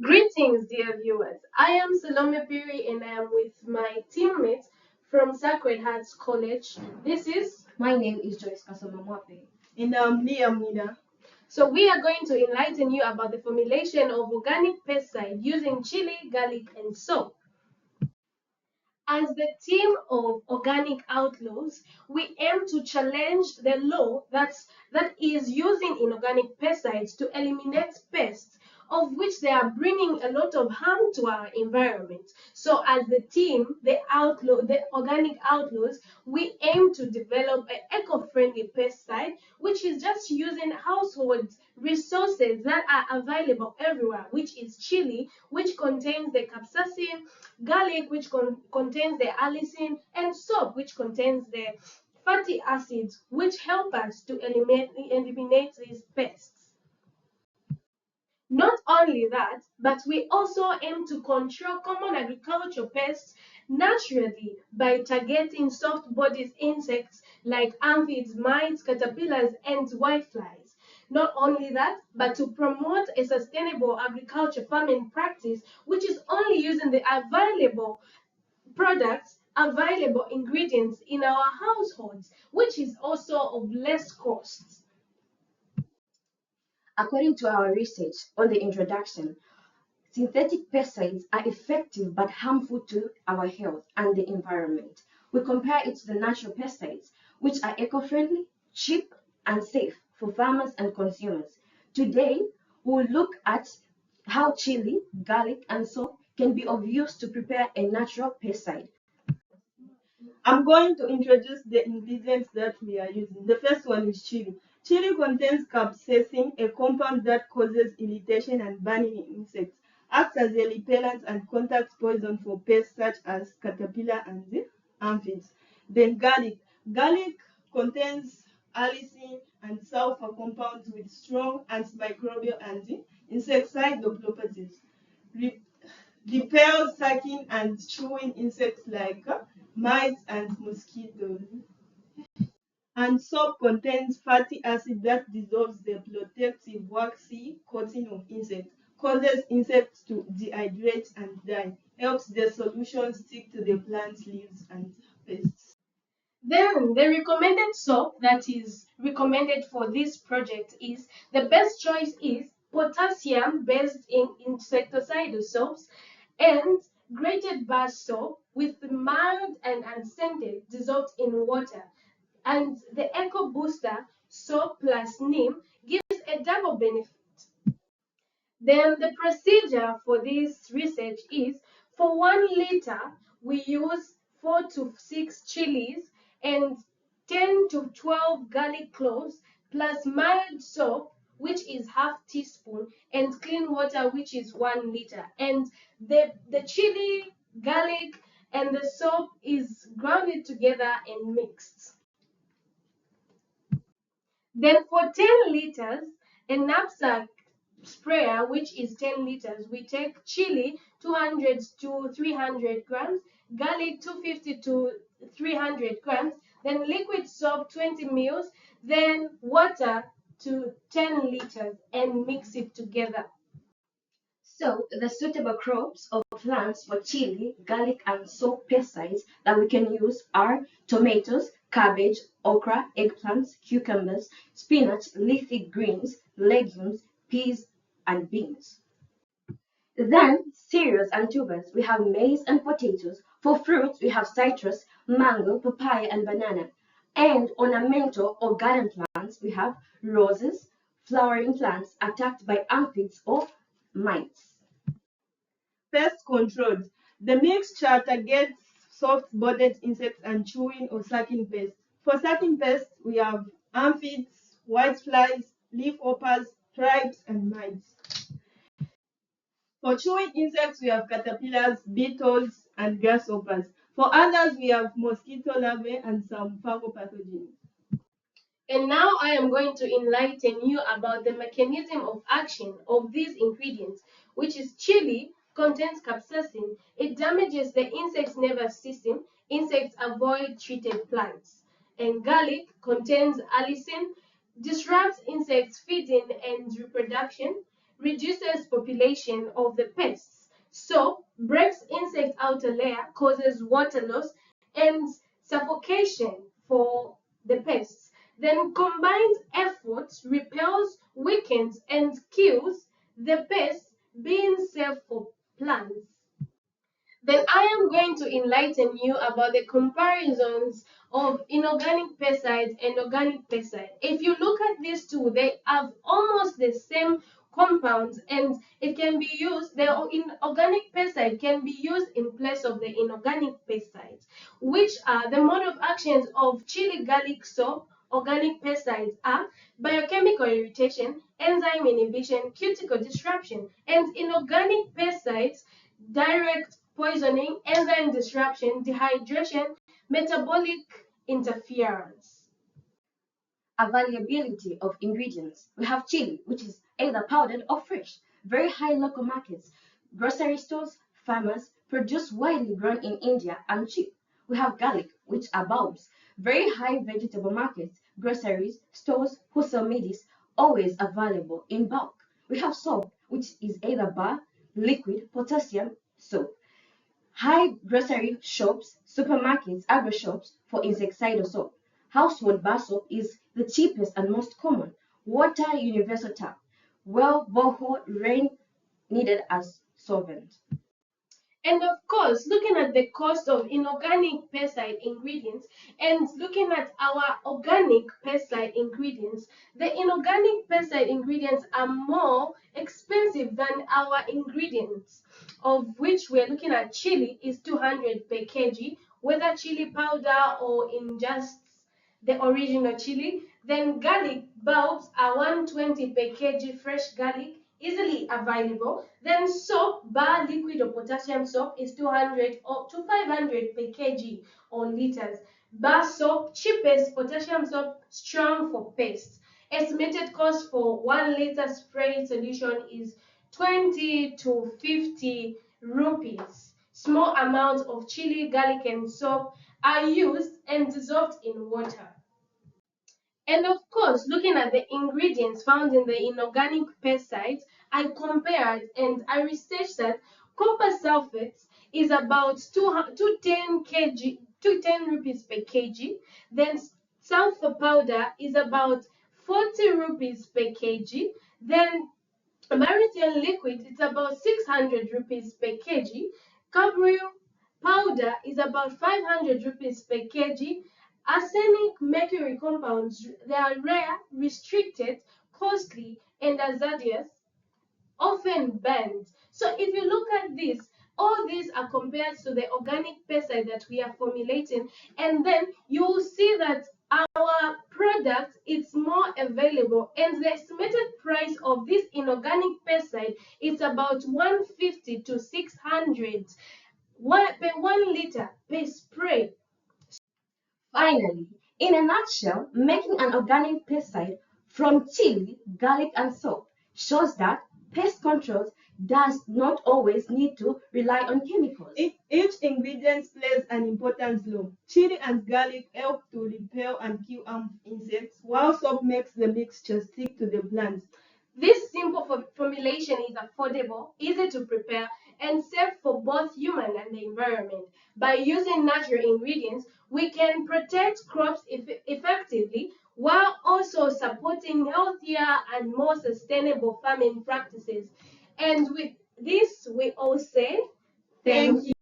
Greetings, dear viewers. I am Salome Piri and I am with my teammates from Sacred Hearts College. This is My name is Joyce Kasomamwape. And Liam Nina. So we are going to enlighten you about the formulation of organic pesticide using chili, garlic, and soap. As the team of organic outlaws, we aim to challenge the law that is using inorganic pesticides to eliminate pests, of which they are bringing a lot of harm to our environment. So as the team, the organic outlaws, we aim to develop an eco-friendly pesticide, which is just using household resources that are available everywhere, which is chili, which contains the capsaicin, garlic, which contains the allicin, and soap, which contains the fatty acids, which help us to eliminate these pests. Not only that, but we also aim to control common agricultural pests naturally by targeting soft-bodied insects like aphids, mites, caterpillars, and whiteflies. Not only that, but to promote a sustainable agriculture farming practice, which is only using the available products, available ingredients in our households, which is also of less cost. According to our research on the introduction, synthetic pesticides are effective but harmful to our health and the environment. We compare it to the natural pesticides, which are eco-friendly, cheap, and safe for farmers and consumers. Today, we'll look at how chili, garlic, and soap can be of use to prepare a natural pesticide. I'm going to introduce the ingredients that we are using. The first one is chili. Chili contains capsaicin, a compound that causes irritation and burning in insects, acts as a repellent and contacts poison for pests such as caterpillar and the aphids. Then garlic. Garlic contains allicin and sulfur compounds with strong antimicrobial and insecticidal properties. Re- repels sucking and chewing insects like mites and mosquitoes. And soap contains fatty acid that dissolves the protective waxy coating of insects, causes insects to dehydrate and die, helps the solution stick to the plant leaves and pests. Then the recommended soap that is recommended for this project is the best choice is potassium based in insecticidal soaps and grated bar soap with mild and unscented dissolved in water. And the Eco Booster soap plus neem gives a double benefit. Then the procedure for this research is for 1 liter, we use 4 to 6 chilies and 10 to 12 garlic cloves plus mild soap, which is half teaspoon, and clean water, which is 1 liter. And the chili, garlic, and the soap is grounded together and mixed. Then for 10 liters, a knapsack sprayer, which is 10 liters, we take chili 200 to 300 grams, garlic 250 to 300 grams, then liquid soap 20 mils, then water to 10 liters and mix it together. So, the suitable crops or plants for chili, garlic, and soap pesticides that we can use are tomatoes, cabbage, okra, eggplants, cucumbers, spinach, leafy greens, legumes, peas, and beans. Then, cereals and tubers, we have maize and potatoes. For fruits, we have citrus, mango, papaya, and banana. And ornamental or garden plants, we have roses, flowering plants attacked by aphids or mites. Pest control. The mixture targets soft-bodied insects and chewing or sucking pests. For sucking pests, we have aphids, whiteflies, leafhoppers, thrips, and mites. For chewing insects, we have caterpillars, beetles, and grasshoppers. For others, we have mosquito larvae and some fungal pathogens. And now I am going to enlighten you about the mechanism of action of these ingredients, which is chili contains capsaicin. It damages the insect's nervous system. Insects avoid treated plants. And garlic contains allicin, disrupts insects feeding and reproduction. reduces population of the pests. Soap breaks insect outer layer, causes water loss and suffocation for the pests. Then combined efforts repels, weakens, and kills the pests, being safe for plants. Then I am going to enlighten you about the comparisons of inorganic pesticides and organic pesticide. If you look at these two, they have almost the same compounds and it can be used, the organic pesticide can be used in place of the inorganic pesticides, which are the mode of actions of chili garlic soap. Organic pesticides are biochemical irritation, enzyme inhibition, cuticle disruption, and inorganic pesticides direct poisoning, enzyme disruption, dehydration, metabolic interference. Availability of ingredients. We have chili, which is either powdered or fresh. Very high local markets. Grocery stores, farmers produce widely grown in India and cheap. We have garlic, which are bulbs. Very high vegetable markets, groceries, stores who sell midis, always available in bulk. We have soap, which is either bar, liquid, potassium soap. High grocery shops, supermarkets, agro shops for insecticidal soap. Household bar soap is the cheapest and most common. Water universal tap. Well, borehole rain needed as solvent. And of course, looking at the cost of inorganic pesticide ingredients and looking at our organic pesticide ingredients, the inorganic pesticide ingredients are more expensive than our ingredients, of which we're looking at chili is 200 per kg, whether chili powder or in just the original chili. Then garlic bulbs are 120 per kg fresh garlic, easily available. Then soap, bar, liquid or potassium soap is 200 or to 500 per kg or liters. Bar soap, cheapest, potassium soap, strong for pests. Estimated cost for 1 liter spray solution is 20 to 50 rupees. Small amounts of chili, garlic, and soap are used and dissolved in water. And of course, looking at the ingredients found in the inorganic pesticides, I compared and I researched that copper sulfate is about 210 rupees per kg. Then sulfur powder is about 40 rupees per kg. Then Maritime liquid is about 600 rupees per kg. Cabrio powder is about 500 rupees per kg. Arsenic mercury compounds, they are rare, restricted, costly, and hazardous, often banned. So if you look at this, all these are compared to the organic pesticide that we are formulating, and then you will see that our product is more available, and the estimated price of this inorganic pesticide is about 150 to 600 per 1 liter per spray. Finally, in a nutshell, making an organic pesticide from chili, garlic, and soap shows that pest control does not always need to rely on chemicals. Each ingredient plays an important role. Chili and garlic help to repel and kill harmful insects, while soap makes the mixture stick to the plant. This simple formulation is affordable, easy to prepare, and safe for both human and the environment. By using natural ingredients, we can protect crops effectively while also supporting healthier and more sustainable farming practices. And with this, we all say Thank you.